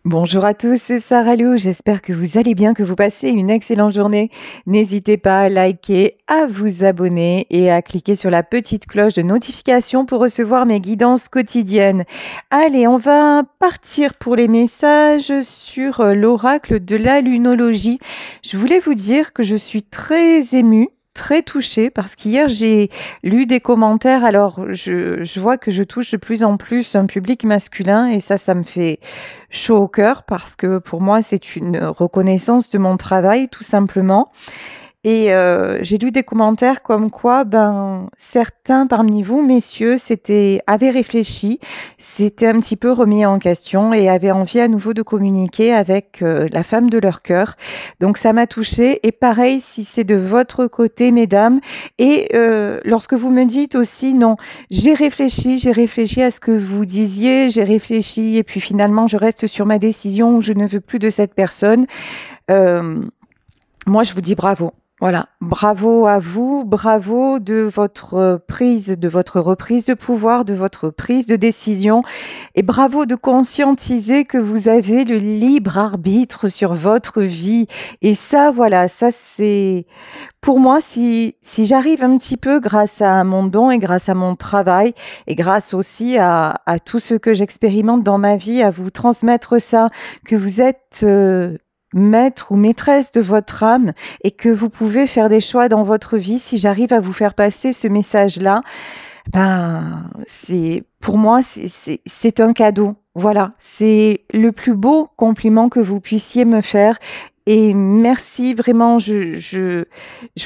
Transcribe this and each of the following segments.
Bonjour à tous, c'est Sarah Lou. J'espère que vous allez bien, que vous passez une excellente journée. N'hésitez pas à liker, à vous abonner et à cliquer sur la petite cloche de notification pour recevoir mes guidances quotidiennes. Allez, on va partir pour les messages sur l'oracle de la lunologie. Je voulais vous dire que je suis très émue, très touchée parce qu'hier j'ai lu des commentaires. Alors je vois que je touche de plus en plus un public masculin et ça me fait chaud au cœur parce que pour moi c'est une reconnaissance de mon travail tout simplement. Et j'ai lu des commentaires comme quoi, certains parmi vous, messieurs, avaient réfléchi, s'étaient un petit peu remis en question et avaient envie à nouveau de communiquer avec la femme de leur cœur. Donc ça m'a touchée. Et pareil, si c'est de votre côté, mesdames, et lorsque vous me dites aussi, non, j'ai réfléchi à ce que vous disiez, j'ai réfléchi et puis finalement je reste sur ma décision ou je ne veux plus de cette personne. Euh, Moi, je vous dis bravo. Voilà, bravo à vous, bravo de votre prise, de votre reprise de pouvoir, de votre prise de décision et bravo de conscientiser que vous avez le libre arbitre sur votre vie. Et ça, voilà, ça c'est pour moi, si j'arrive un petit peu grâce à mon don et grâce à mon travail et grâce aussi à tout ce que j'expérimente dans ma vie, à vous transmettre ça, que vous êtes maître ou maîtresse de votre âme et que vous pouvez faire des choix dans votre vie, si j'arrive à vous faire passer ce message-là, c'est pour moi c'est un cadeau. Voilà, c'est le plus beau compliment que vous puissiez me faire. Et merci vraiment, je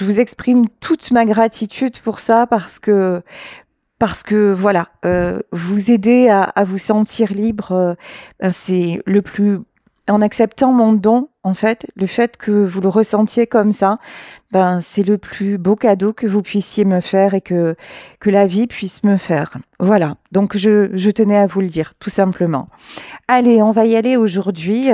vous exprime toute ma gratitude pour ça parce que voilà, vous aider à vous sentir libre, c'est le plus en acceptant mon don, en fait, le fait que vous le ressentiez comme ça, c'est le plus beau cadeau que vous puissiez me faire et que la vie puisse me faire. Voilà, donc je tenais à vous le dire, tout simplement. Allez, on va y aller aujourd'hui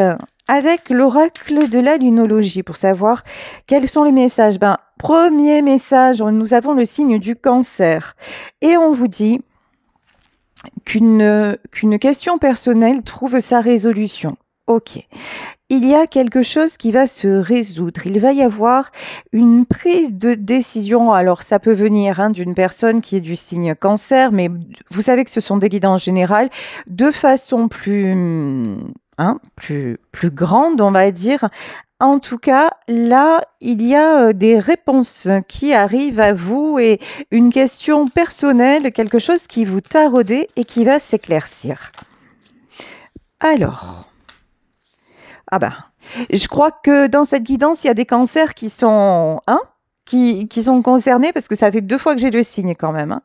avec l'oracle de la lunologie pour savoir quels sont les messages. Premier message, nous avons le signe du cancer et on vous dit qu'une question personnelle trouve sa résolution. Ok. Il y a quelque chose qui va se résoudre. Il va y avoir une prise de décision. Alors, ça peut venir d'une personne qui est du signe cancer, mais vous savez que ce sont des guides en général, de façon plus grande, on va dire. En tout cas, là, il y a des réponses qui arrivent à vous et une question personnelle, quelque chose qui vous taraudait et qui va s'éclaircir. Alors, je crois que dans cette guidance, il y a des cancers qui sont, qui sont concernés parce que ça fait 2 fois que j'ai le signe quand même.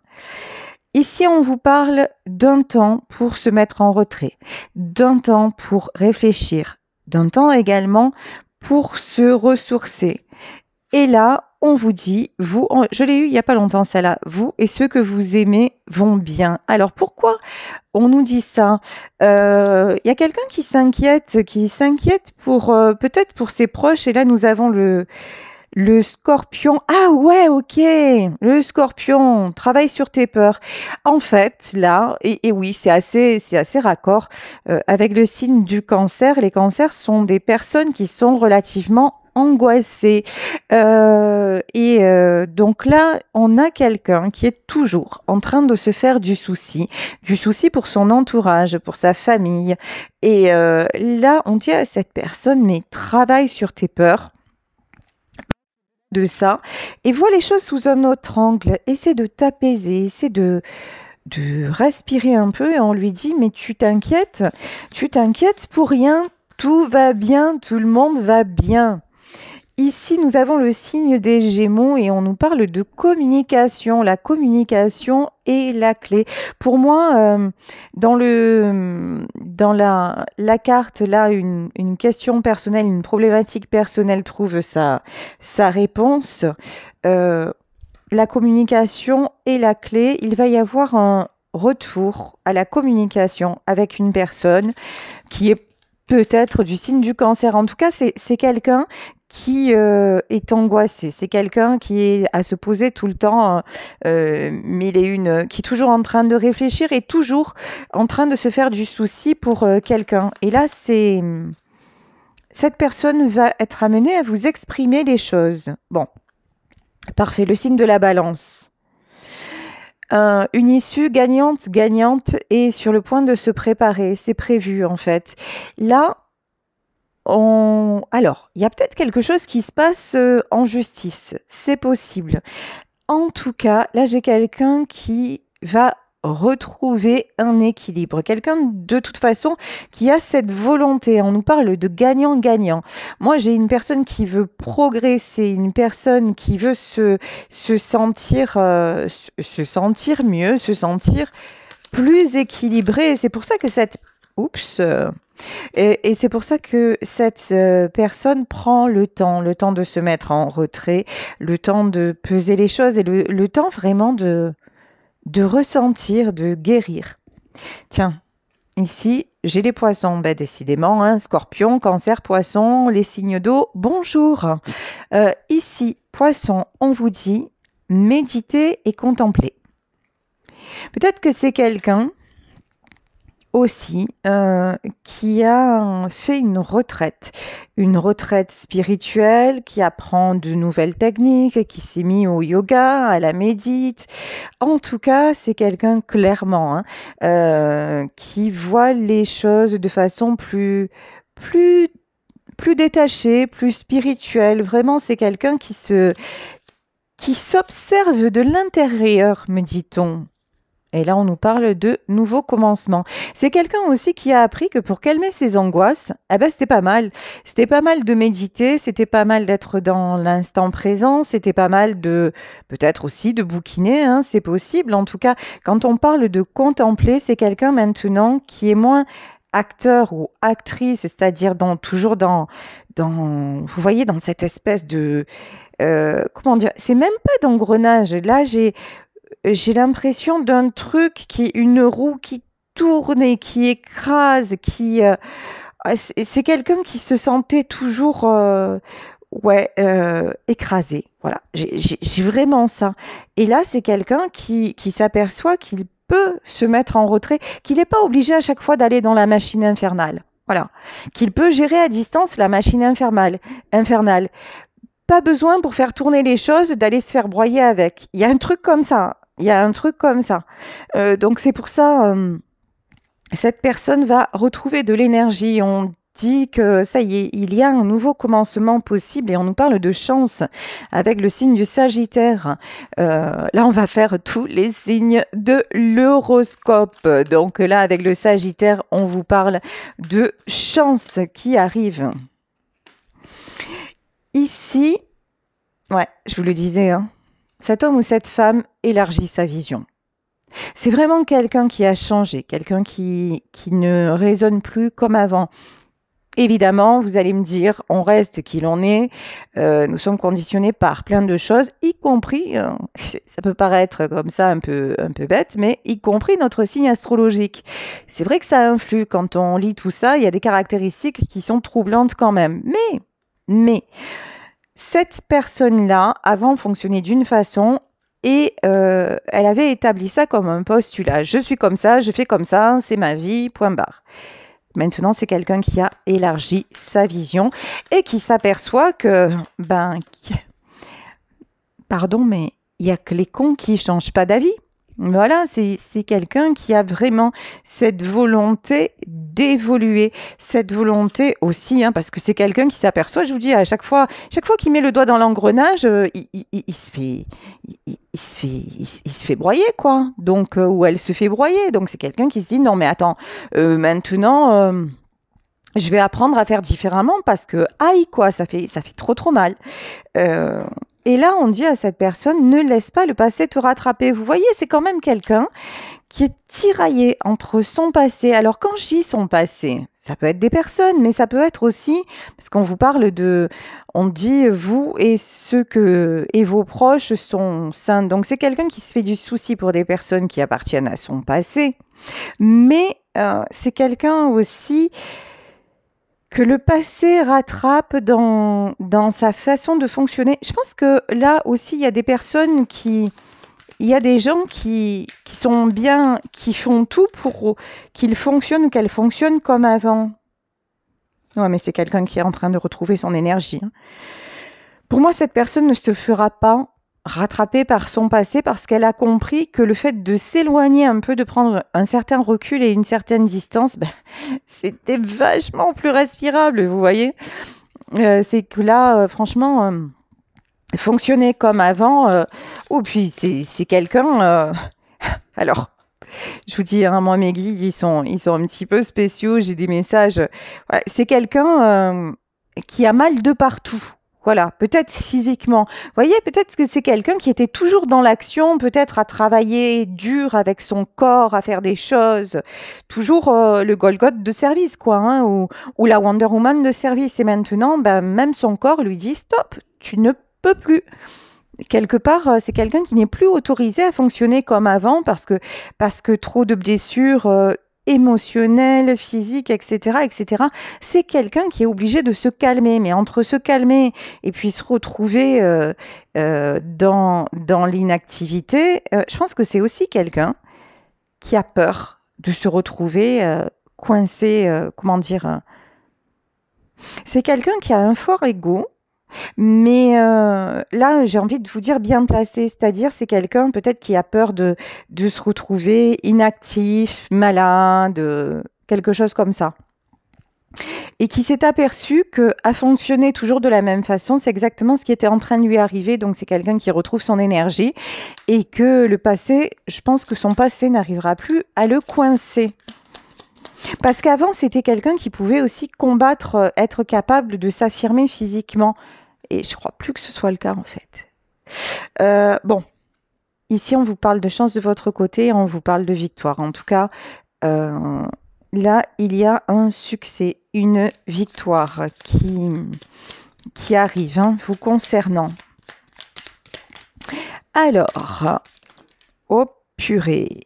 Ici, on vous parle d'un temps pour se mettre en retrait, d'un temps pour réfléchir, d'un temps également pour se ressourcer. Et là, on vous dit, je l'ai eu il n'y a pas longtemps celle-là, vous et ceux que vous aimez vont bien. Alors pourquoi on nous dit ça? Il y a quelqu'un qui s'inquiète pour peut-être pour ses proches. Et là, nous avons le scorpion. Ah ouais, ok. Le scorpion, travaille sur tes peurs. En fait, là, et oui, c'est assez raccord avec le signe du cancer. Les cancers sont des personnes qui sont relativement angoissées. Donc là, on a quelqu'un qui est toujours en train de se faire du souci pour son entourage, pour sa famille. Et là, on dit à cette personne, mais travaille sur tes peurs de ça et vois les choses sous un autre angle. Essaie de t'apaiser, essaie de respirer un peu et on lui dit mais tu t'inquiètes pour rien, tout va bien, tout le monde va bien. Ici, nous avons le signe des Gémeaux et on nous parle de communication. La communication est la clé. Pour moi, dans la carte, là, une question personnelle, une problématique personnelle trouve sa réponse. La communication est la clé. Il va y avoir un retour à la communication avec une personne qui est peut-être du signe du cancer. En tout cas, c'est quelqu'un qui est angoissé. C'est quelqu'un qui est à se poser tout le temps mille et une, qui est toujours en train de réfléchir et toujours en train de se faire du souci pour quelqu'un. Et là, cette personne va être amenée à vous exprimer les choses. Bon, parfait, le signe de la balance. Une issue gagnante est sur le point de se préparer, c'est prévu en fait. Là, alors, il y a peut-être quelque chose qui se passe en justice, c'est possible. En tout cas, là, j'ai quelqu'un qui va retrouver un équilibre. Quelqu'un, de toute façon, qui a cette volonté. On nous parle de gagnant-gagnant. Moi, j'ai une personne qui veut progresser, une personne qui veut se sentir mieux, se sentir plus équilibré. C'est pour ça que Oups et c'est pour ça que cette personne prend le temps de se mettre en retrait, le temps de peser les choses et le temps vraiment de ressentir, de guérir. Tiens, ici, j'ai les poissons. Ben, décidément, hein, scorpion, cancer, poisson, les signes d'eau, bonjour. Ici, poisson, on vous dit méditer et contempler. Peut-être que c'est quelqu'un aussi qui a fait une retraite spirituelle, qui apprend de nouvelles techniques, qui s'est mis au yoga, à la médite. En tout cas, c'est quelqu'un clairement qui voit les choses de façon plus détachée, plus spirituelle. Vraiment, c'est quelqu'un qui s'observe de l'intérieur, me dit-on. Et là, on nous parle de nouveau commencement. C'est quelqu'un aussi qui a appris que pour calmer ses angoisses, c'était pas mal. C'était pas mal de méditer, c'était pas mal d'être dans l'instant présent, c'était pas mal peut-être aussi de bouquiner, hein, c'est possible. En tout cas, quand on parle de contempler, c'est quelqu'un maintenant qui est moins acteur ou actrice, c'est-à-dire toujours dans, vous voyez, dans cette espèce de, comment dire, c'est même pas d'engrenage. Là, j'ai l'impression d'un truc une roue qui tourne et qui écrase, c'est quelqu'un qui se sentait toujours écrasé. Voilà, j'ai vraiment ça. Et là, c'est quelqu'un qui s'aperçoit qu'il peut se mettre en retrait, qu'il n'est pas obligé à chaque fois d'aller dans la machine infernale. Voilà, qu'il peut gérer à distance la machine infernale. Pas besoin pour faire tourner les choses d'aller se faire broyer avec. Il y a un truc comme ça. Donc c'est pour ça, cette personne va retrouver de l'énergie. On dit que ça y est, il y a un nouveau commencement possible et on nous parle de chance avec le signe du Sagittaire. Là, on va faire tous les signes de l'horoscope. Donc là, avec le Sagittaire, on vous parle de chance qui arrive. Ici, ouais, je vous le disais, hein, cet homme ou cette femme élargit sa vision. C'est vraiment quelqu'un qui a changé, quelqu'un qui ne raisonne plus comme avant. Évidemment, vous allez me dire, on reste qui l'on est, nous sommes conditionnés par plein de choses, y compris, ça peut paraître comme ça un peu bête, mais y compris notre signe astrologique. C'est vrai que ça influe, quand on lit tout ça, il y a des caractéristiques qui sont troublantes quand même. Mais, cette personne-là, avant, fonctionnait d'une façon et elle avait établi ça comme un postulat. Je suis comme ça, je fais comme ça, c'est ma vie, point barre. Maintenant, c'est quelqu'un qui a élargi sa vision et qui s'aperçoit que, pardon, mais il n'y a que les cons qui ne changent pas d'avis. Voilà, c'est quelqu'un qui a vraiment cette volonté d'évoluer, cette volonté aussi, hein, parce que c'est quelqu'un qui s'aperçoit, je vous dis, à chaque fois qu'il met le doigt dans l'engrenage, il se fait broyer, quoi. Donc, ou elle se fait broyer. Donc, c'est quelqu'un qui se dit, non, mais attends, maintenant, je vais apprendre à faire différemment parce que, aïe, quoi, ça fait trop mal. Et là, on dit à cette personne, ne laisse pas le passé te rattraper. Vous voyez, c'est quand même quelqu'un qui est tiraillé entre son passé. Alors, quand je dis son passé, ça peut être des personnes, mais ça peut être aussi, parce qu'on vous parle on dit vous et et vos proches sont sains. Donc, c'est quelqu'un qui se fait du souci pour des personnes qui appartiennent à son passé. Mais c'est quelqu'un aussi que le passé rattrape dans sa façon de fonctionner. Je pense que là aussi, il y a des personnes il y a des gens qui sont bien, qui font tout pour qu'il fonctionne ou qu'elle fonctionne comme avant. Ouais, mais c'est quelqu'un qui est en train de retrouver son énergie, hein. Pour moi, cette personne ne se fera pas rattraper par son passé parce qu'elle a compris que le fait de s'éloigner un peu, de prendre un certain recul et une certaine distance, ben, c'était vachement plus respirable, vous voyez. C'est que là, franchement, fonctionner comme avant, oh, puis c'est quelqu'un... alors, je vous dis, hein, moi, mes guides, ils sont un petit peu spéciaux. J'ai des messages. Ouais, c'est quelqu'un qui a mal de partout. Voilà, peut-être physiquement. Vous voyez, peut-être que c'est quelqu'un qui était toujours dans l'action, peut-être à travailler dur avec son corps, à faire des choses. Toujours le Golgoth de service, quoi, hein, ou la Wonder Woman de service. Et maintenant, ben, même son corps lui dit stop, tu ne peux plus. Quelque part, c'est quelqu'un qui n'est plus autorisé à fonctionner comme avant parce que trop de blessures émotionnelles, physiques, etc., etc. C'est quelqu'un qui est obligé de se calmer. Mais entre se calmer et puis se retrouver dans l'inactivité, je pense que c'est aussi quelqu'un qui a peur de se retrouver coincé, comment dire. C'est quelqu'un qui a un fort ego. Mais là, j'ai envie de vous dire bien placé, c'est-à-dire c'est quelqu'un peut-être qui a peur de se retrouver inactif, malade, quelque chose comme ça. Et qui s'est aperçu qu'à fonctionner toujours de la même façon, c'est exactement ce qui était en train de lui arriver. Donc c'est quelqu'un qui retrouve son énergie et que le passé, je pense que son passé n'arrivera plus à le coincer. Parce qu'avant, c'était quelqu'un qui pouvait aussi combattre, être capable de s'affirmer physiquement. Et je crois plus que ce soit le cas en fait. Bon, ici on vous parle de chance de votre côté, on vous parle de victoire. En tout cas, là il y a un succès, une victoire qui arrive, hein, vous concernant. Alors, oh purée.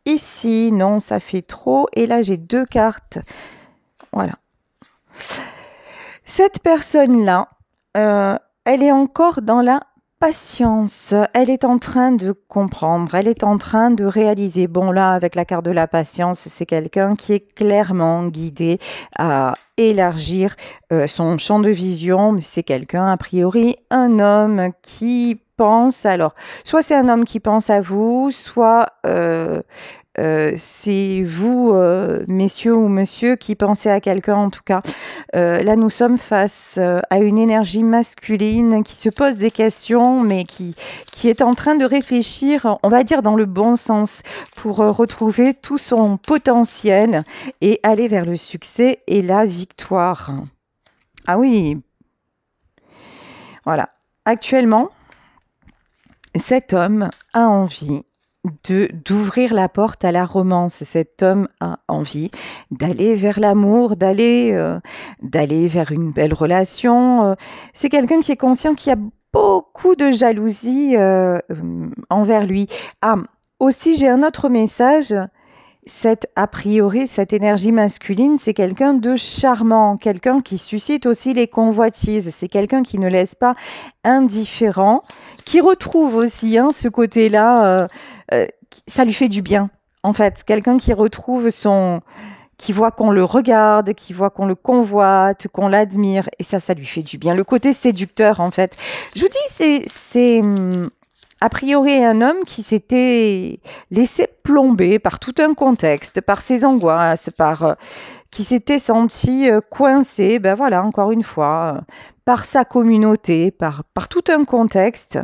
Ici, non, ça fait trop. Et là, j'ai 2 cartes. Voilà. Cette personne-là, elle est encore dans la patience. Elle est en train de comprendre. Elle est en train de réaliser. Bon, là, avec la carte de la patience, c'est quelqu'un qui est clairement guidé à élargir son champ de vision. C'est quelqu'un, a priori, un homme qui pense. Alors, soit c'est un homme qui pense à vous, soit c'est vous, messieurs ou monsieur, qui pensez à quelqu'un en tout cas. Là, nous sommes face à une énergie masculine qui se pose des questions, mais qui est en train de réfléchir, on va dire dans le bon sens, pour retrouver tout son potentiel et aller vers le succès et la victoire. Ah oui, voilà. Actuellement, cet homme a envie d'ouvrir la porte à la romance. Cet homme a envie d'aller vers l'amour, d'aller vers une belle relation. C'est quelqu'un qui est conscient qu'il y a beaucoup de jalousie envers lui. Ah, aussi, j'ai un autre message. A priori, cette énergie masculine, c'est quelqu'un de charmant, quelqu'un qui suscite aussi les convoitises. C'est quelqu'un qui ne laisse pas indifférent, qui retrouve aussi ce côté-là, ça lui fait du bien. En fait, quelqu'un qui retrouve qui voit qu'on le regarde, qui voit qu'on le convoite, qu'on l'admire, et ça lui fait du bien. Le côté séducteur, en fait. Je vous dis, c'est a priori un homme qui s'était laissé plomber par tout un contexte, par ses angoisses, qui s'était senti coincé, ben voilà, encore une fois, par sa communauté, par tout un contexte.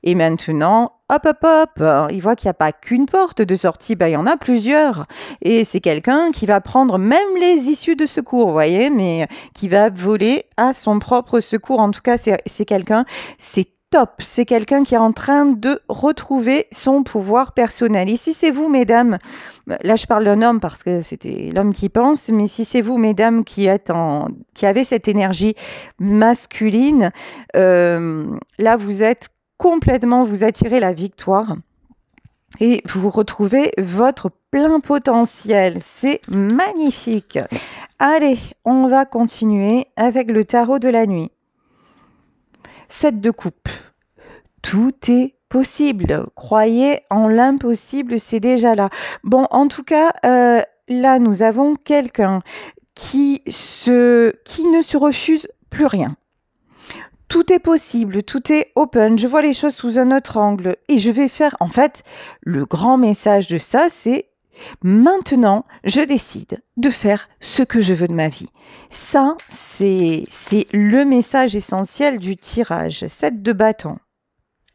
Et maintenant, hop, hop, hop, il voit qu'il n'y a pas qu'une porte de sortie, ben, il y en a plusieurs. Et c'est quelqu'un qui va prendre même les issues de secours, vous voyez, mais qui va voler à son propre secours. En tout cas, c'est quelqu'un, c'est top. C'est quelqu'un qui est en train de retrouver son pouvoir personnel. Et si c'est vous, mesdames, là je parle d'un homme parce que c'était l'homme qui pense, mais si c'est vous, mesdames, qui avez cette énergie masculine, là vous êtes complètement, vous attirez la victoire et vous retrouvez votre plein potentiel. C'est magnifique. Allez, on va continuer avec le tarot de la nuit. 7 de coupe. Tout est possible. Croyez en l'impossible, c'est déjà là. Bon, en tout cas, là, nous avons quelqu'un qui ne se refuse plus rien. Tout est possible, tout est open. Je vois les choses sous un autre angle et je vais faire, en fait, le grand message de ça, c'est maintenant, je décide de faire ce que je veux de ma vie. Ça, c'est le message essentiel du tirage. 7 de bâton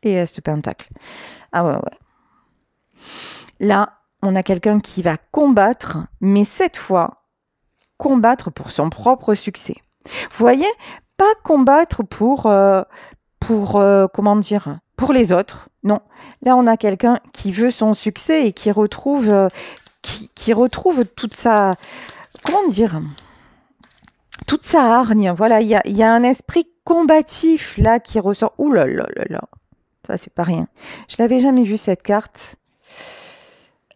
et S de pentacle. Ah ouais. Là, on a quelqu'un qui va combattre, mais cette fois, combattre pour son propre succès. Vous voyez, pas combattre pour comment dire, pour les autres. Non, là on a quelqu'un qui veut son succès et qui retrouve, qui retrouve toute sa, comment dire, toute sa hargne. Voilà, il y a un esprit combatif là qui ressort. Ouh là là là là, ça c'est pas rien. Je n'avais jamais vu cette carte,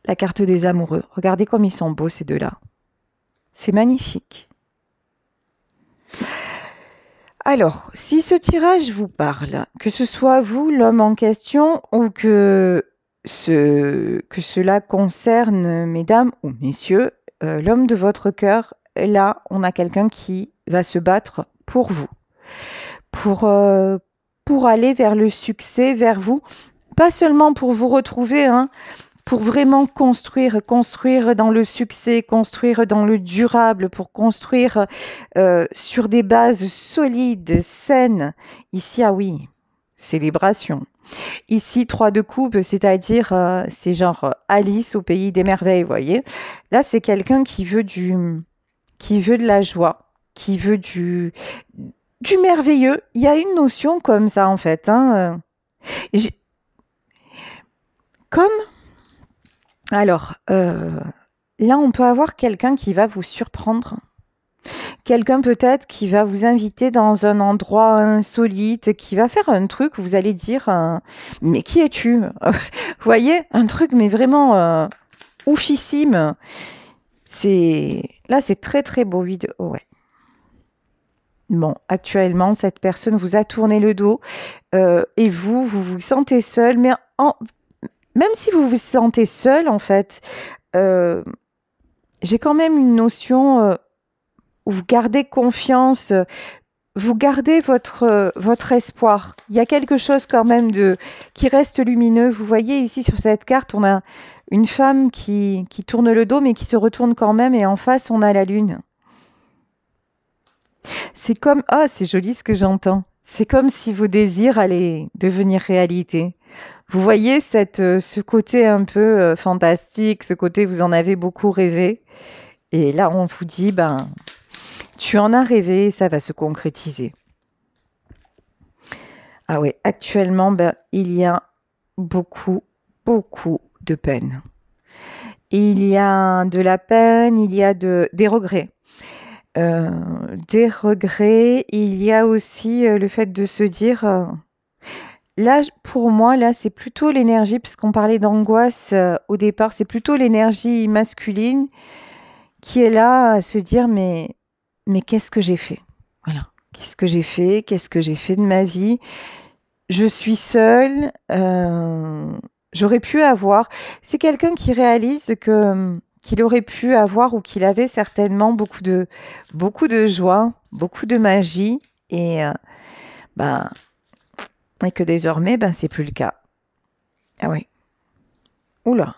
la carte des amoureux. Regardez comme ils sont beaux ces deux-là. C'est magnifique. Alors, si ce tirage vous parle, que ce soit vous, l'homme en question, ou que cela concerne, mesdames ou messieurs, l'homme de votre cœur, là, on a quelqu'un qui va se battre pour vous, pour aller vers le succès, vers vous, pas seulement pour vous retrouver, hein, pour vraiment construire dans le succès, construire dans le durable, pour construire sur des bases solides, saines. Ici, ah oui, célébration. Ici, 3 de coupe, c'est-à-dire, c'est genre Alice au pays des merveilles, vous voyez. Là, c'est quelqu'un qui veut de la joie, qui veut du merveilleux. Il y a une notion comme ça, en fait. Hein. Alors, là, on peut avoir quelqu'un qui va vous surprendre. Quelqu'un peut-être qui va vous inviter dans un endroit insolite, qui va faire un truc où vous allez dire « Mais qui es-tu » Vous voyez, un truc mais vraiment oufissime. Là, c'est très très beau. Ouais. Bon, actuellement, cette personne vous a tourné le dos et vous vous sentez seul, mais même si vous vous sentez seul, en fait, j'ai quand même une notion où vous gardez confiance, vous gardez votre espoir. Il y a quelque chose quand même qui reste lumineux. Vous voyez ici sur cette carte, on a une femme qui tourne le dos, mais qui se retourne quand même, et en face, on a la lune. C'est comme... Ah, c'est joli ce que j'entends. C'est comme si vos désirs allaient devenir réalité. Vous voyez ce côté un peu fantastique, ce côté vous en avez beaucoup rêvé. Et là, on vous dit, ben, tu en as rêvé, ça va se concrétiser. Ah ouais, actuellement, ben, il y a beaucoup, beaucoup de peine. Il y a de la peine, il y a des regrets. Des regrets, il y a aussi le fait de se dire... Là, pour moi, là, c'est plutôt l'énergie, puisqu'on parlait d'angoisse au départ, c'est plutôt l'énergie masculine qui est là à se dire, mais qu'est-ce que j'ai fait? Voilà. Qu'est-ce que j'ai fait? Qu'est-ce que j'ai fait de ma vie? Je suis seule. J'aurais pu avoir... C'est quelqu'un qui réalise qu'il aurait pu avoir ou qu'il avait certainement beaucoup de joie, beaucoup de magie et que désormais, c'est plus le cas. Ah oui. Oula.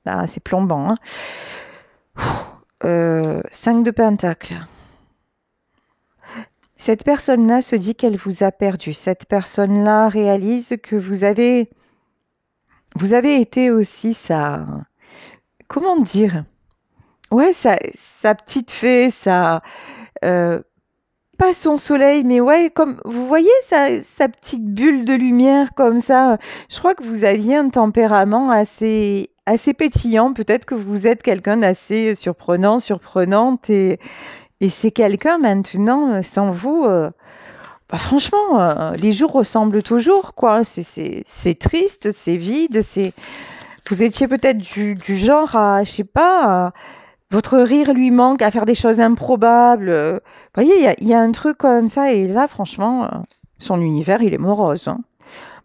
Là, c'est plombant. Hein. 5 de pentacle. Cette personne-là se dit qu'elle vous a perdu. Cette personne-là réalise que vous avez été aussi sa... Comment dire? Ouais, sa petite fée, pas son soleil, mais ouais, comme vous voyez sa petite bulle de lumière comme ça. Je crois que vous aviez un tempérament assez pétillant. Peut-être que vous êtes quelqu'un d'assez surprenante, et c'est quelqu'un maintenant, sans vous, franchement, les jours ressemblent toujours, quoi. C'est triste, c'est vide, Vous étiez peut-être du genre à, je sais pas, votre rire lui manque, à faire des choses improbables. Vous voyez, il y a un truc comme ça, et là, franchement, son univers, il est morose, hein.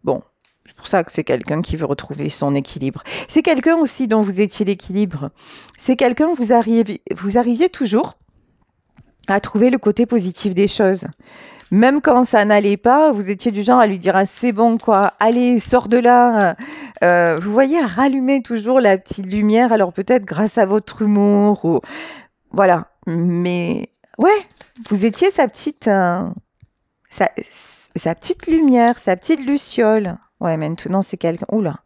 Bon, c'est pour ça que c'est quelqu'un qui veut retrouver son équilibre. C'est quelqu'un aussi dont vous étiez l'équilibre. C'est quelqu'un, vous arriviez toujours à trouver le côté positif des choses. Même quand ça n'allait pas, vous étiez du genre à lui dire ah, c'est bon quoi, allez, sors de là. Vous voyez, à rallumer toujours la petite lumière, alors peut-être grâce à votre humour, ou voilà. Mais ouais, vous étiez sa, sa petite lumière, sa petite luciole. Ouais, maintenant c'est quelqu'un. Oula,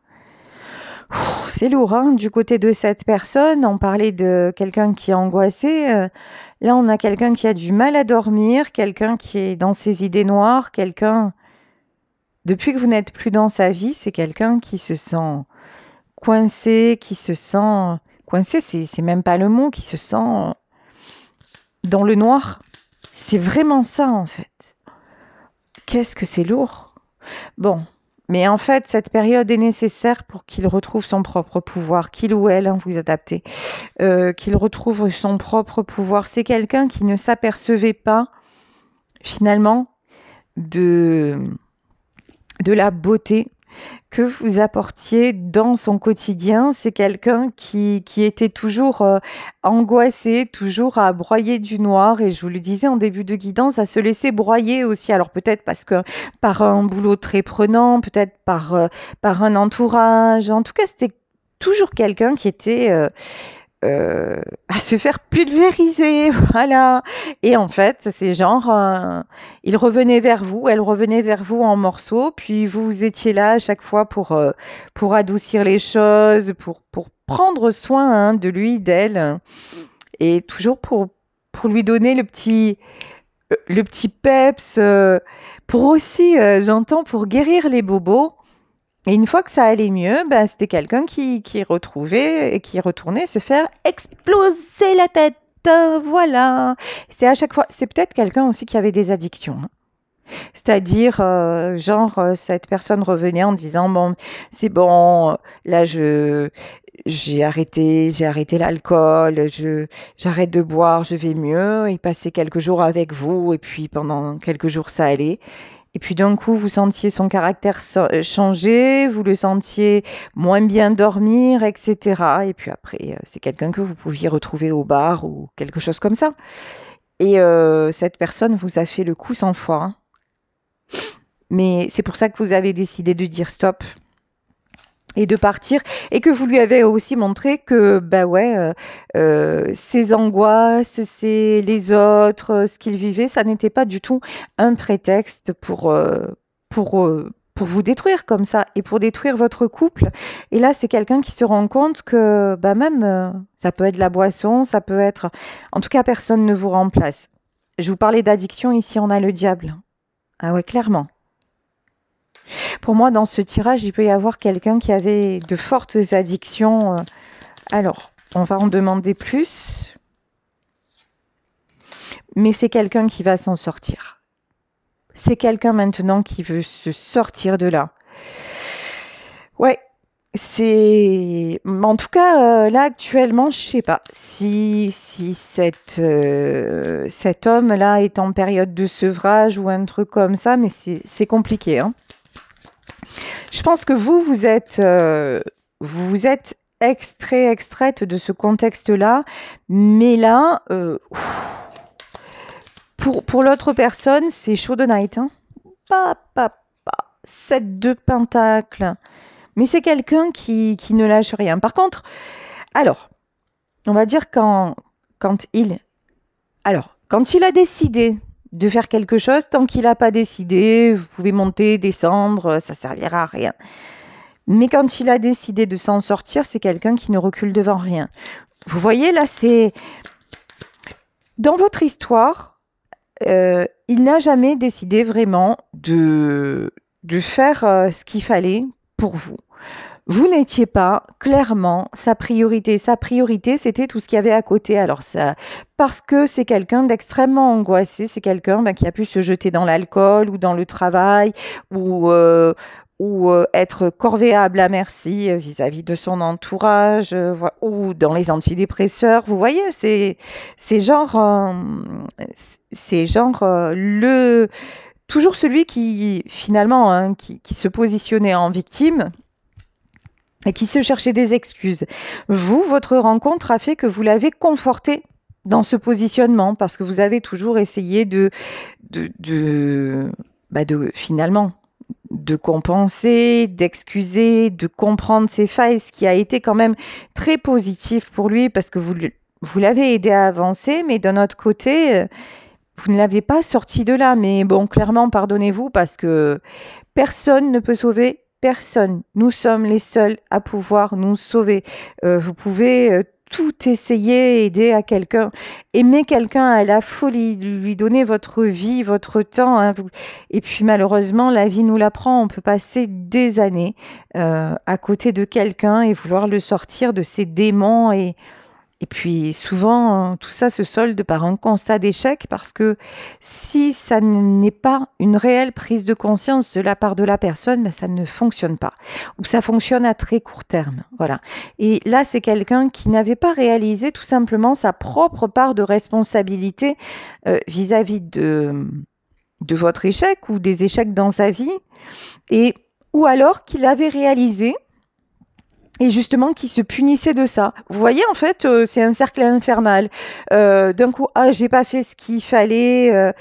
c'est lourd, hein, du côté de cette personne. On parlait de quelqu'un qui est angoissé. Là, on a quelqu'un qui a du mal à dormir, quelqu'un qui est dans ses idées noires, quelqu'un, depuis que vous n'êtes plus dans sa vie, c'est quelqu'un qui se sent coincé, qui se sent... Coincé, c'est même pas le mot, qui se sent dans le noir. C'est vraiment ça, en fait. Qu'est-ce que c'est lourd. Bon, mais en fait, cette période est nécessaire pour qu'il retrouve son propre pouvoir, qu'il ou elle, hein, vous adaptez, qu'il retrouve son propre pouvoir. C'est quelqu'un qui ne s'apercevait pas, finalement, de, de la beauté que vous apportiez dans son quotidien. C'est quelqu'un qui était toujours angoissé, toujours à broyer du noir. Et je vous le disais en début de guidance, à se laisser broyer aussi. Alors peut-être parce que par un boulot très prenant, peut-être par un entourage. En tout cas, c'était toujours quelqu'un qui était à se faire pulvériser, voilà. Et en fait, c'est genre, il revenait vers vous, elle revenait vers vous en morceaux, puis vous étiez là à chaque fois pour adoucir les choses, pour prendre soin hein, de lui, d'elle, et toujours pour lui donner le petit peps, pour aussi, j'entends, pour guérir les bobos. Et une fois que ça allait mieux, ben, c'était quelqu'un qui retrouvait et qui retournait se faire exploser la tête. Voilà. C'est à chaque fois. C'est peut-être quelqu'un aussi qui avait des addictions, hein. C'est-à-dire, cette personne revenait en disant, bon, c'est bon, là, j'ai arrêté l'alcool, j'arrête de boire, je vais mieux. Il passait quelques jours avec vous, et puis pendant quelques jours, ça allait. Et puis d'un coup, vous sentiez son caractère changer, vous le sentiez moins bien dormir, etc. Et puis après, c'est quelqu'un que vous pouviez retrouver au bar ou quelque chose comme ça. Et cette personne vous a fait le coup 100 fois, hein. Mais c'est pour ça que vous avez décidé de dire stop et de partir, et que vous lui avez aussi montré que, bah ouais, ses angoisses, les autres, ce qu'il vivait, ça n'était pas du tout un prétexte pour vous détruire comme ça, et pour détruire votre couple. Et là, c'est quelqu'un qui se rend compte que, bah même, ça peut être la boisson, ça peut être... En tout cas, personne ne vous remplace. Je vous parlais d'addiction, ici on a le diable. Ah ouais, clairement. Pour moi, dans ce tirage, il peut y avoir quelqu'un qui avait de fortes addictions. Alors, on va en demander plus. Mais c'est quelqu'un qui va s'en sortir. C'est quelqu'un maintenant qui veut se sortir de là. Ouais, c'est... En tout cas, là, actuellement, je sais pas si cet homme-là est en période de sevrage ou un truc comme ça, mais c'est compliqué, hein. Je pense que vous êtes extraite de ce contexte-là, mais là, pour l'autre personne, c'est chaud de night, hein. Pa, pa, pa. 7 de pentacles. Mais c'est quelqu'un qui ne lâche rien. Par contre, alors, on va dire quand il a décidé de faire quelque chose, tant qu'il n'a pas décidé, vous pouvez monter, descendre, ça servira à rien. Mais quand il a décidé de s'en sortir, c'est quelqu'un qui ne recule devant rien. Vous voyez, là, c'est... Dans votre histoire, il n'a jamais décidé vraiment de faire ce qu'il fallait pour vous. Vous n'étiez pas clairement sa priorité. Sa priorité, c'était tout ce qu'il y avait à côté. Alors ça, parce que c'est quelqu'un d'extrêmement angoissé, c'est quelqu'un qui a pu se jeter dans l'alcool ou dans le travail ou ou être corvéable à merci vis-à-vis de son entourage, ou dans les antidépresseurs. Vous voyez, c'est genre, c'est genre toujours celui qui finalement qui se positionnait en victime et qui se cherchait des excuses. Vous, votre rencontre a fait que vous l'avez conforté dans ce positionnement parce que vous avez toujours essayé de, de, de finalement de compenser, d'excuser, de comprendre ses failles, ce qui a été quand même très positif pour lui parce que vous l'avez aidé à avancer, mais d'un autre côté, vous ne l'avez pas sorti de là. Mais bon, clairement, pardonnez-vous parce que personne ne peut sauver personne. Nous sommes les seuls à pouvoir nous sauver. Vous pouvez tout essayer, aider à quelqu'un, aimer quelqu'un à la folie, lui donner votre vie, votre temps. Hein. Et puis malheureusement, la vie nous l'apprend. On peut passer des années à côté de quelqu'un et vouloir le sortir de ses démons et puis souvent, tout ça se solde par un constat d'échec parce que si ça n'est pas une réelle prise de conscience de la part de la personne, ben, ça ne fonctionne pas. Ou ça fonctionne à très court terme. Voilà. Et là, c'est quelqu'un qui n'avait pas réalisé tout simplement sa propre part de responsabilité vis-à-vis de votre échec ou des échecs dans sa vie. Et, ou alors qu'il avait réalisé et justement qui se punissait de ça. Vous voyez, en fait, c'est un cercle infernal. D'un coup, ah, j'ai pas fait ce qu'il fallait,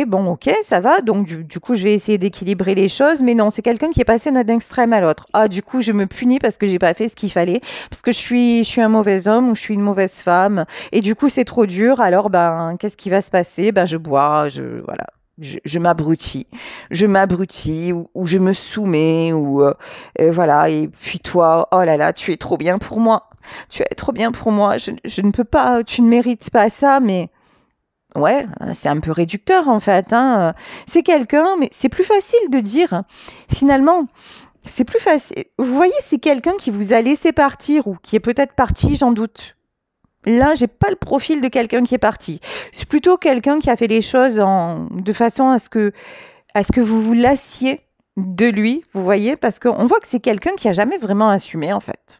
bon, ok, ça va, donc du coup, je vais essayer d'équilibrer les choses, mais non, c'est quelqu'un qui est passé d'un extrême à l'autre. Ah, du coup, je me punis parce que j'ai pas fait ce qu'il fallait, parce que je suis un mauvais homme ou je suis une mauvaise femme, et du coup, c'est trop dur, alors, ben, qu'est-ce qui va se passer? Ben, je bois, voilà. Je m'abrutis ou je me soumets ou voilà. Et puis toi, oh là là, tu es trop bien pour moi. Tu es trop bien pour moi. Je ne peux pas, tu ne mérites pas ça, mais ouais, c'est un peu réducteur en fait. Hein. C'est quelqu'un, mais c'est plus facile de dire finalement. C'est plus facile. Vous voyez, c'est quelqu'un qui vous a laissé partir ou qui est peut-être parti, j'en doute. Là, j'ai pas le profil de quelqu'un qui est parti. C'est plutôt quelqu'un qui a fait les choses de façon à ce que vous vous lassiez de lui, vous voyez, parce qu'on voit que c'est quelqu'un qui a jamais vraiment assumé, en fait.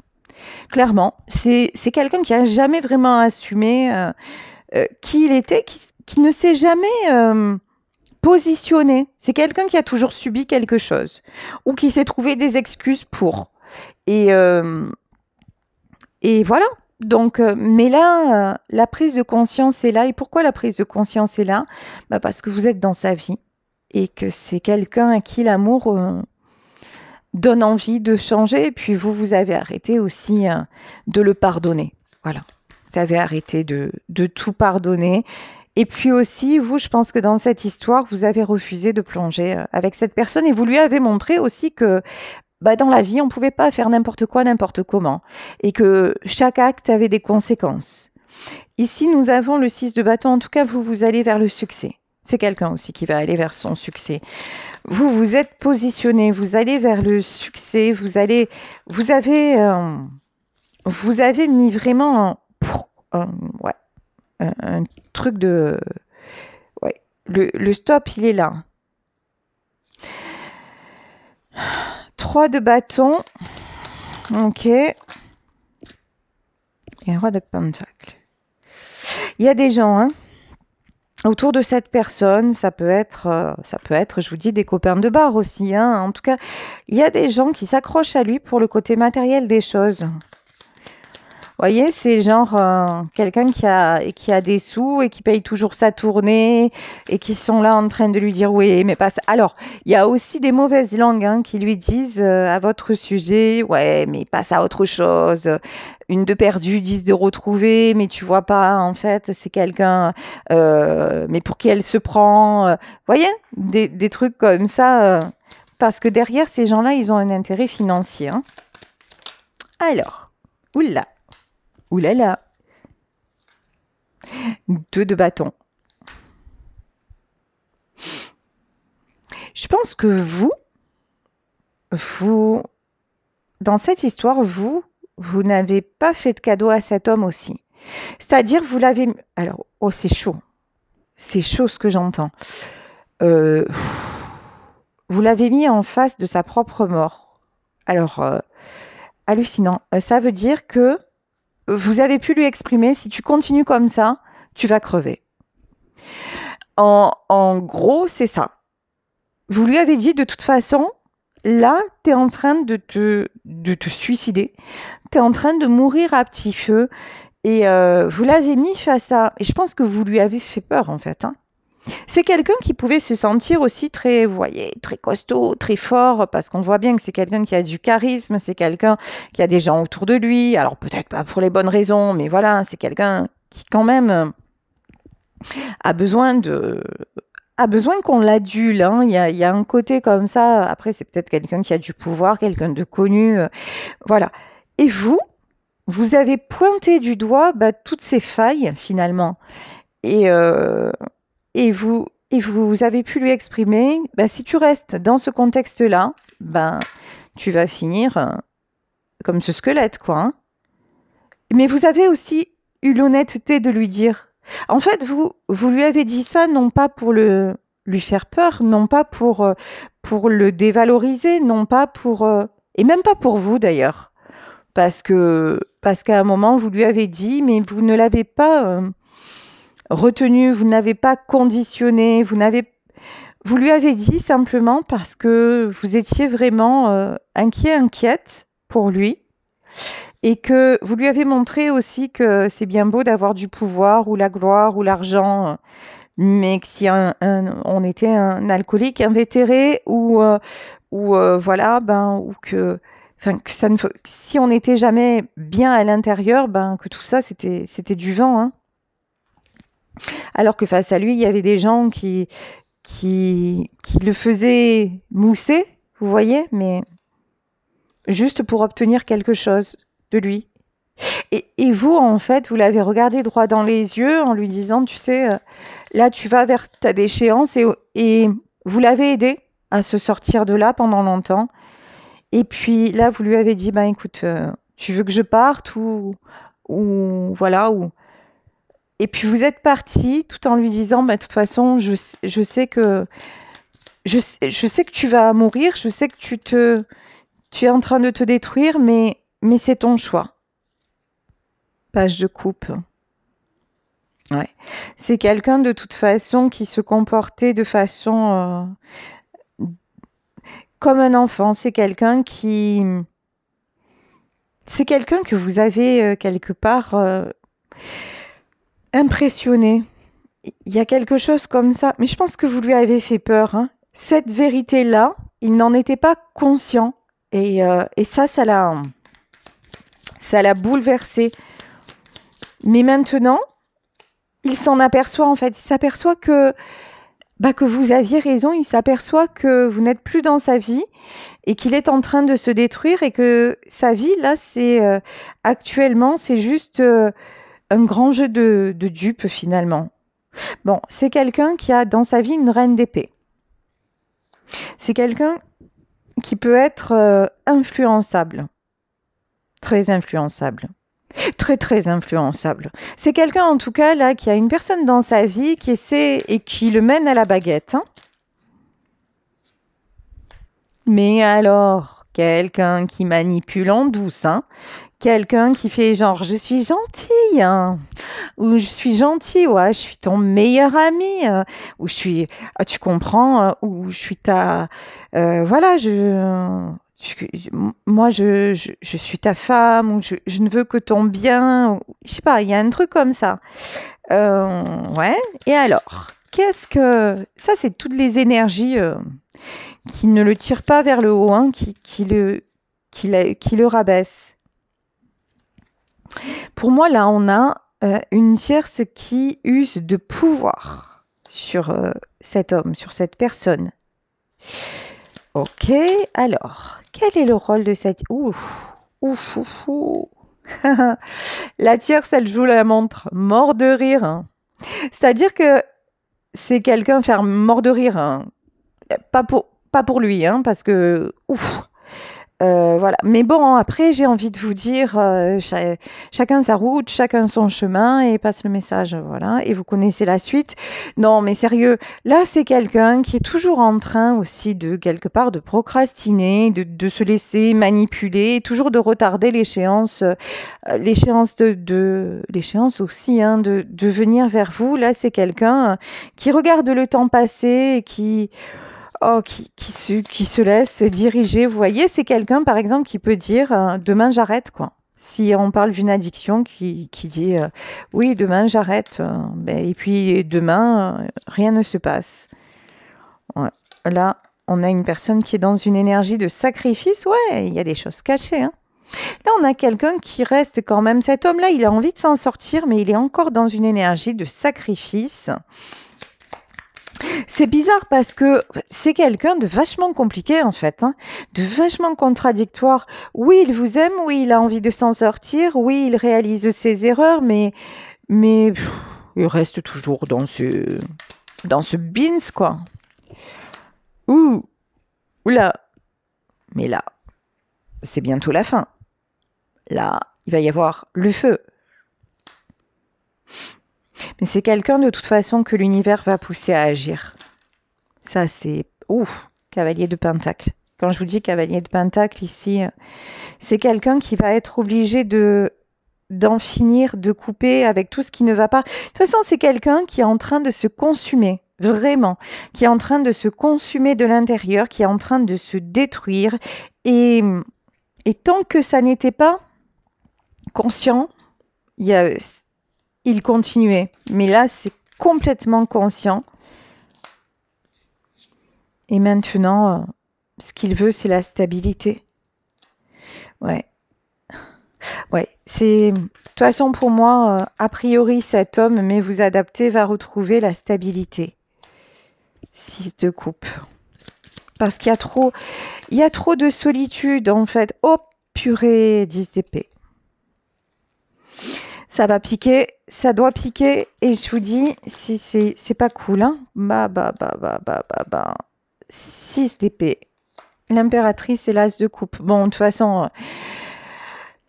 Clairement, c'est quelqu'un qui a jamais vraiment assumé qui il était, qui ne s'est jamais positionné. C'est quelqu'un qui a toujours subi quelque chose ou qui s'est trouvé des excuses pour. Et, euh, et voilà. Donc, mais là, la prise de conscience est là. Et pourquoi la prise de conscience est là? Bah parce que vous êtes dans sa vie et que c'est quelqu'un à qui l'amour donne envie de changer. Et puis vous, vous avez arrêté aussi de le pardonner. Voilà. Vous avez arrêté de tout pardonner. Et puis aussi, vous, je pense que dans cette histoire, vous avez refusé de plonger avec cette personne et vous lui avez montré aussi que bah, dans la vie, on ne pouvait pas faire n'importe quoi, n'importe comment, et que chaque acte avait des conséquences. Ici, nous avons le 6 de bâton. En tout cas, vous, vous allez vers le succès. C'est quelqu'un aussi qui va aller vers son succès. Vous, vous êtes positionné, vous allez vers le succès, vous avez mis vraiment ouais, un truc de... Ouais, le stop, il est là. 3 de bâton. Ok. Et un roi de pentacle. Il y a des gens, hein, autour de cette personne, ça peut être, je vous dis, des copains de bar aussi. Hein. En tout cas, il y a des gens qui s'accrochent à lui pour le côté matériel des choses. Vous voyez, c'est genre quelqu'un qui a des sous et qui paye toujours sa tournée et qui sont là en train de lui dire oui, mais pas ça. Alors, il y a aussi des mauvaises langues hein, qui lui disent à votre sujet, ouais, mais passe à autre chose. Une de perdue, 10 de retrouvée, mais tu vois pas, en fait, c'est quelqu'un, mais pour qui elle se prend. Vous voyez, des trucs comme ça. Parce que derrière, ces gens-là, ils ont un intérêt financier. Hein. Alors, oula. Ouh là là. 2 de bâton. Je pense que vous, dans cette histoire, vous n'avez pas fait de cadeau à cet homme aussi. C'est-à-dire, vous l'avez... Alors, oh, c'est chaud. C'est chaud ce que j'entends. vous l'avez mis en face de sa propre mort. Alors, hallucinant. Ça veut dire que vous avez pu lui exprimer, si tu continues comme ça, tu vas crever. En gros, c'est ça. Vous lui avez dit de toute façon, là, tu es en train de te suicider. Tu es en train de mourir à petit feu. Et vous l'avez mis face à... Et je pense que vous lui avez fait peur, en fait. Hein. C'est quelqu'un qui pouvait se sentir aussi très, vous voyez, très costaud, très fort, parce qu'on voit bien que c'est quelqu'un qui a du charisme, c'est quelqu'un qui a des gens autour de lui. Alors peut-être pas pour les bonnes raisons, mais voilà, c'est quelqu'un qui quand même a besoin qu'on l'adule. Hein. Il y a un côté comme ça. Après, c'est peut-être quelqu'un qui a du pouvoir, quelqu'un de connu. Voilà. Et vous avez pointé du doigt toutes ces failles, finalement. Et, vous avez pu lui exprimer, si tu restes dans ce contexte-là, tu vas finir comme ce squelette, quoi. Hein. Mais vous avez aussi eu l'honnêteté de lui dire. En fait, vous lui avez dit ça non pas pour lui faire peur, non pas pour le dévaloriser, non pas pour... et même pas pour vous, d'ailleurs. Parce qu'à un moment, vous lui avez dit, mais vous ne l'avez pas retenu, vous n'avez pas conditionné, vous lui avez dit simplement parce que vous étiez vraiment inquiète pour lui et que vous lui avez montré aussi que c'est bien beau d'avoir du pouvoir ou la gloire ou l'argent, mais que si on était un alcoolique invétéré ou voilà, ou que... Enfin, si on n'était jamais bien à l'intérieur, que tout ça, c'était du vent. Hein. Alors que face à lui, il y avait des gens qui le faisaient mousser, vous voyez, mais juste pour obtenir quelque chose de lui. Et vous, en fait, vous l'avez regardé droit dans les yeux en lui disant, tu sais, là, tu vas vers ta déchéance et vous l'avez aidé à se sortir de là pendant longtemps. Et puis là, vous lui avez dit, écoute, tu veux que je parte ou voilà, ou... Et puis vous êtes parti tout en lui disant, de toute façon, je sais que tu vas mourir, je sais que tu es en train de te détruire, mais c'est ton choix. Page de coupe. Ouais. C'est quelqu'un de toute façon qui se comportait de façon comme un enfant. C'est quelqu'un que vous avez quelque part impressionné. Il y a quelque chose comme ça. Mais je pense que vous lui avez fait peur. Hein. Cette vérité-là, il n'en était pas conscient. Et ça l'a bouleversé. Mais maintenant, il s'en aperçoit en fait. Il s'aperçoit que vous aviez raison. Il s'aperçoit que vous n'êtes plus dans sa vie et qu'il est en train de se détruire et que sa vie, là, actuellement, c'est juste un grand jeu de dupes finalement. Bon, c'est quelqu'un qui a dans sa vie une reine d'épée. C'est quelqu'un qui peut être influençable. Très influençable. Très, très influençable. C'est quelqu'un, en tout cas, là, qui a une personne dans sa vie qui essaie et qui le mène à la baguette. Hein. Mais alors, quelqu'un qui manipule en douce, hein. Quelqu'un qui fait genre, je suis gentille, hein. Ou je suis gentil, ouais, je suis ton meilleur ami, ou je suis, tu comprends, ou je suis ta, voilà, moi, je suis ta femme, ou je ne veux que ton bien. Ou, je sais pas, il y a un truc comme ça. Ouais. Et alors, qu'est-ce que... Ça, c'est toutes les énergies qui ne le tirent pas vers le haut, hein, qui le rabaissent. Pour moi, là, on a une tierce qui use de pouvoir sur cet homme, sur cette personne. Ok, alors, quel est le rôle de cette... Ouf. La tierce, elle joue la montre, mort de rire. Hein. C'est-à-dire que c'est quelqu'un mort de rire. Hein. Pas pour lui, hein, parce que... Voilà. Mais bon, après, j'ai envie de vous dire, chacun sa route, chacun son chemin et passe le message, voilà. Et vous connaissez la suite. Non, mais sérieux, là, c'est quelqu'un qui est toujours en train aussi de, quelque part, de procrastiner, de se laisser manipuler, toujours de retarder l'échéance aussi, hein, de venir vers vous. Là, c'est quelqu'un qui regarde le temps passer et qui se laisse diriger. Vous voyez, c'est quelqu'un, par exemple, qui peut dire demain j'arrête, quoi. Si on parle d'une addiction qui dit oui, demain j'arrête, et puis demain, rien ne se passe. Ouais. Là, on a une personne qui est dans une énergie de sacrifice. Ouais, il y a des choses cachées, hein. Là, on a quelqu'un qui reste quand même. Cet homme-là, il a envie de s'en sortir, mais il est encore dans une énergie de sacrifice. C'est bizarre parce que c'est quelqu'un de vachement compliqué en fait, hein, de vachement contradictoire. Oui, il vous aime, oui, il a envie de s'en sortir, oui, il réalise ses erreurs, mais il reste toujours dans ce bins quoi. Ouh, oula, mais là, c'est bientôt la fin. Là, il va y avoir le feu. Mais c'est quelqu'un de toute façon que l'univers va pousser à agir. Ça, c'est... Ouf, cavalier de Pentacle. Quand je vous dis cavalier de Pentacle ici, c'est quelqu'un qui va être obligé d'en finir, de couper avec tout ce qui ne va pas. De toute façon, c'est quelqu'un qui est en train de se consumer, vraiment, qui est en train de se consumer de l'intérieur, qui est en train de se détruire. Et tant que ça n'était pas conscient, il continuait. Mais là, c'est complètement conscient. Et maintenant, ce qu'il veut, c'est la stabilité. Ouais. Ouais. De toute façon, pour moi, a priori, cet homme, mais vous adapter, va retrouver la stabilité. 6 de coupe. Parce qu'il y a trop de solitude, en fait. Oh, purée, 10 d'épée. Ça va piquer, ça doit piquer, et je vous dis, si c'est pas cool, hein. 6 d'épée. L'impératrice et l'as de coupe. Bon, de toute façon,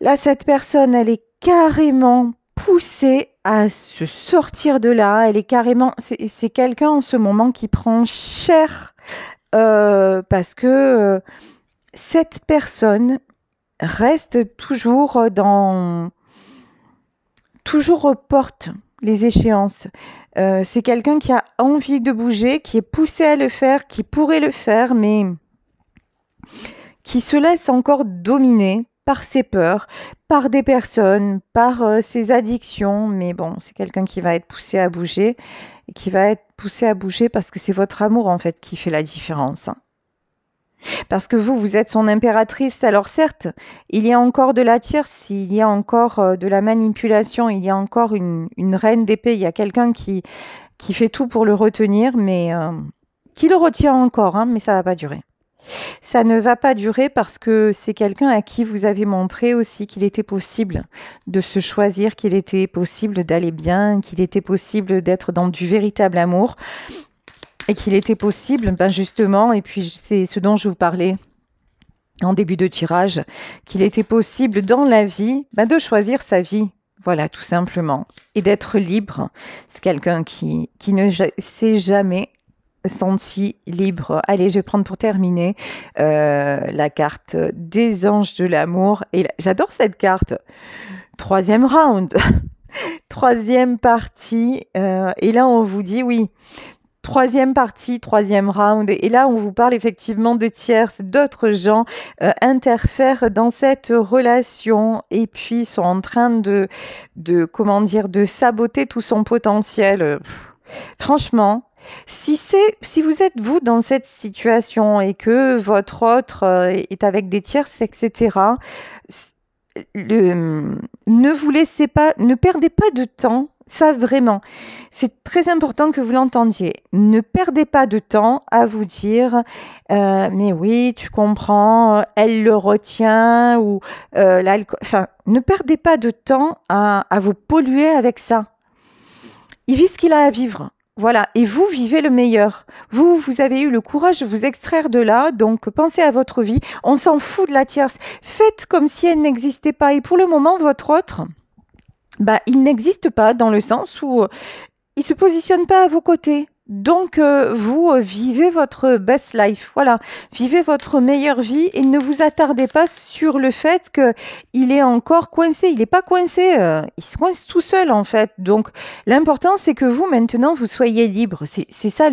là, cette personne, elle est carrément poussée à se sortir de là. Elle est carrément... C'est quelqu'un en ce moment qui prend cher parce que cette personne reste toujours toujours reporte les échéances. C'est quelqu'un qui a envie de bouger, qui est poussé à le faire, qui pourrait le faire, mais qui se laisse encore dominer par ses peurs, par des personnes, par ses addictions. Mais bon, c'est quelqu'un qui va être poussé à bouger, et qui va être poussé à bouger parce que c'est votre amour en fait qui fait la différence. Parce que vous êtes son impératrice. Alors certes, il y a encore de la tierce, il y a encore de la manipulation, il y a encore une reine d'épée, il y a quelqu'un qui fait tout pour le retenir, mais qui le retient encore, hein, mais ça ne va pas durer. Ça ne va pas durer parce que c'est quelqu'un à qui vous avez montré aussi qu'il était possible de se choisir, qu'il était possible d'aller bien, qu'il était possible d'être dans du véritable amour. Et qu'il était possible, justement, et puis c'est ce dont je vous parlais en début de tirage, qu'il était possible dans la vie de choisir sa vie, voilà, tout simplement, et d'être libre. C'est quelqu'un qui ne s'est jamais senti libre. Allez, je vais prendre pour terminer la carte des anges de l'amour. Et j'adore cette carte. 3e round, 3e partie. Et là, on vous dit oui. 3e partie, 3e round, et là on vous parle effectivement de tierces, d'autres gens interfèrent dans cette relation et puis sont en train de saboter tout son potentiel. Franchement, si vous êtes vous dans cette situation et que votre autre est avec des tierces, etc., ne vous laissez pas, ne perdez pas de temps. Ça, vraiment, c'est très important que vous l'entendiez. Ne perdez pas de temps à vous dire mais oui, tu comprends, elle le retient, ou enfin, ne perdez pas de temps à vous polluer avec ça. Il vit ce qu'il a à vivre. Voilà, et vous vivez le meilleur. Vous avez eu le courage de vous extraire de là, donc pensez à votre vie. On s'en fout de la tierce. Faites comme si elle n'existait pas. Et pour le moment, votre autre, bah, il n'existe pas dans le sens où il se positionne pas à vos côtés. Donc, vous vivez votre best life. Voilà, vivez votre meilleure vie et ne vous attardez pas sur le fait qu'il est encore coincé. Il n'est pas coincé, il se coince tout seul en fait. Donc, l'important c'est que vous maintenant vous soyez libre. C'est ça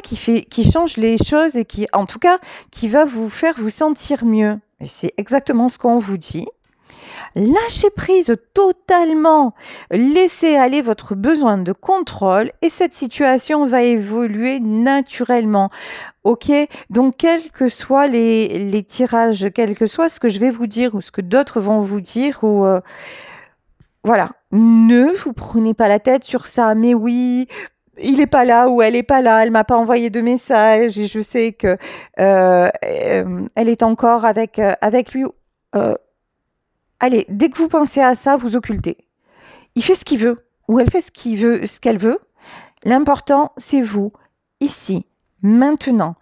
qui change les choses et qui, en tout cas, qui va vous faire vous sentir mieux. Et c'est exactement ce qu'on vous dit. Lâchez prise totalement, laissez aller votre besoin de contrôle et cette situation va évoluer naturellement. Ok, donc quels que soient les tirages, quel que soit ce que je vais vous dire ou ce que d'autres vont vous dire, ou voilà, ne vous prenez pas la tête sur ça. Mais oui, il est pas là ou elle est pas là, elle m'a pas envoyé de message et je sais que elle est encore avec lui. Euh, Allez, dès que vous pensez à ça, vous occultez. Il fait ce qu'il veut, ou elle fait ce qu'elle veut. L'important, c'est vous, ici, maintenant.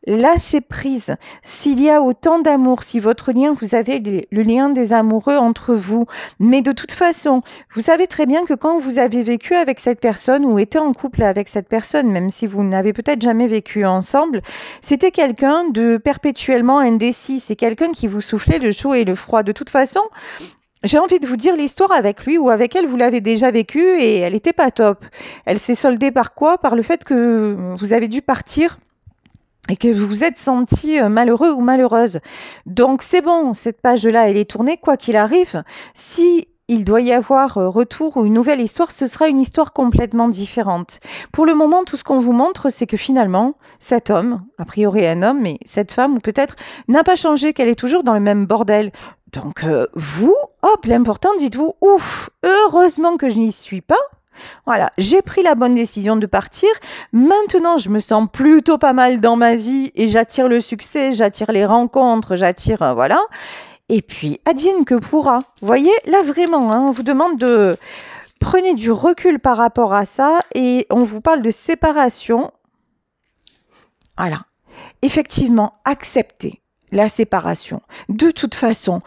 Lâchez prise. S'il y a autant d'amour, si votre lien, vous avez le lien des amoureux entre vous, mais de toute façon, vous savez très bien que quand vous avez vécu avec cette personne ou été en couple avec cette personne, même si vous n'avez peut-être jamais vécu ensemble, c'était quelqu'un de perpétuellement indécis. C'est quelqu'un qui vous soufflait le chaud et le froid. De toute façon, j'ai envie de vous dire l'histoire avec lui ou avec elle, vous l'avez déjà vécue et elle n'était pas top. Elle s'est soldée par quoi? Par le fait que vous avez dû partir et que vous vous êtes senti malheureux ou malheureuse. Donc c'est bon, cette page-là, elle est tournée, quoi qu'il arrive. Si il doit y avoir retour ou une nouvelle histoire, ce sera une histoire complètement différente. Pour le moment, tout ce qu'on vous montre, c'est que finalement, cet homme, a priori un homme, mais cette femme, ou peut-être, n'a pas changé, qu'elle est toujours dans le même bordel. Donc vous, hop, l'important, dites-vous, ouf, heureusement que je n'y suis pas. Voilà, j'ai pris la bonne décision de partir. Maintenant, je me sens plutôt pas mal dans ma vie et j'attire le succès, j'attire les rencontres, j'attire, voilà. Et puis, advienne que pourra. Vous voyez, là vraiment, hein, on vous demande de prenez du recul par rapport à ça et on vous parle de séparation. Voilà, effectivement, acceptez la séparation. De toute façon,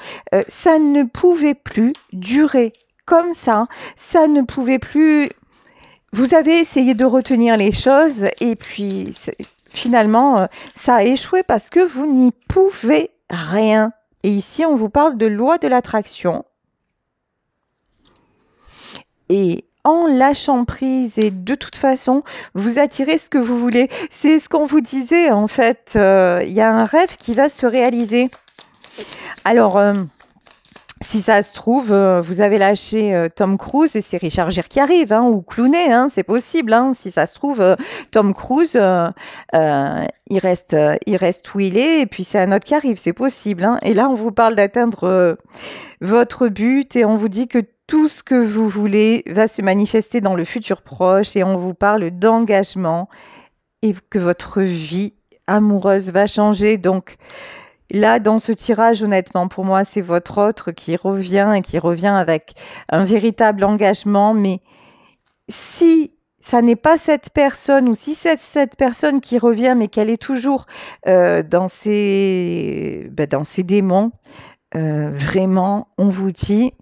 ça ne pouvait plus durer comme ça ne pouvait plus. Vous avez essayé de retenir les choses et puis finalement, ça a échoué parce que vous n'y pouvez rien. Et ici, on vous parle de loi de l'attraction. Et en lâchant prise et de toute façon, vous attirez ce que vous voulez. C'est ce qu'on vous disait en fait. Il y a un rêve qui va se réaliser. Alors, si ça se trouve, vous avez lâché Tom Cruise et c'est Richard Gere qui arrive, hein, ou Clooney, hein, c'est possible. Hein, si ça se trouve, Tom Cruise, il reste où il est et puis c'est un autre qui arrive, c'est possible. Hein. Et là, on vous parle d'atteindre votre but et on vous dit que tout ce que vous voulez va se manifester dans le futur proche et on vous parle d'engagement et que votre vie amoureuse va changer. Donc, là, dans ce tirage, honnêtement, pour moi, c'est votre autre qui revient et qui revient avec un véritable engagement. Mais si ça n'est pas cette personne ou si c'est cette personne qui revient mais qu'elle est toujours dans ses démons, vraiment, on vous dit,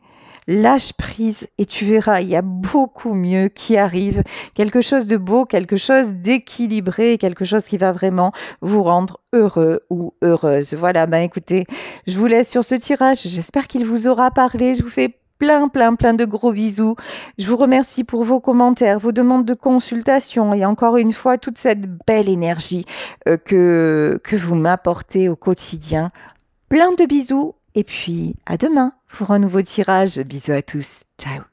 lâche prise et tu verras, il y a beaucoup mieux qui arrive. Quelque chose de beau, quelque chose d'équilibré, quelque chose qui va vraiment vous rendre heureux ou heureuse. Voilà, ben écoutez, je vous laisse sur ce tirage. J'espère qu'il vous aura parlé. Je vous fais plein de gros bisous. Je vous remercie pour vos commentaires, vos demandes de consultation et encore une fois, toute cette belle énergie que vous m'apportez au quotidien. Plein de bisous et puis à demain pour un nouveau tirage. Bisous à tous. Ciao.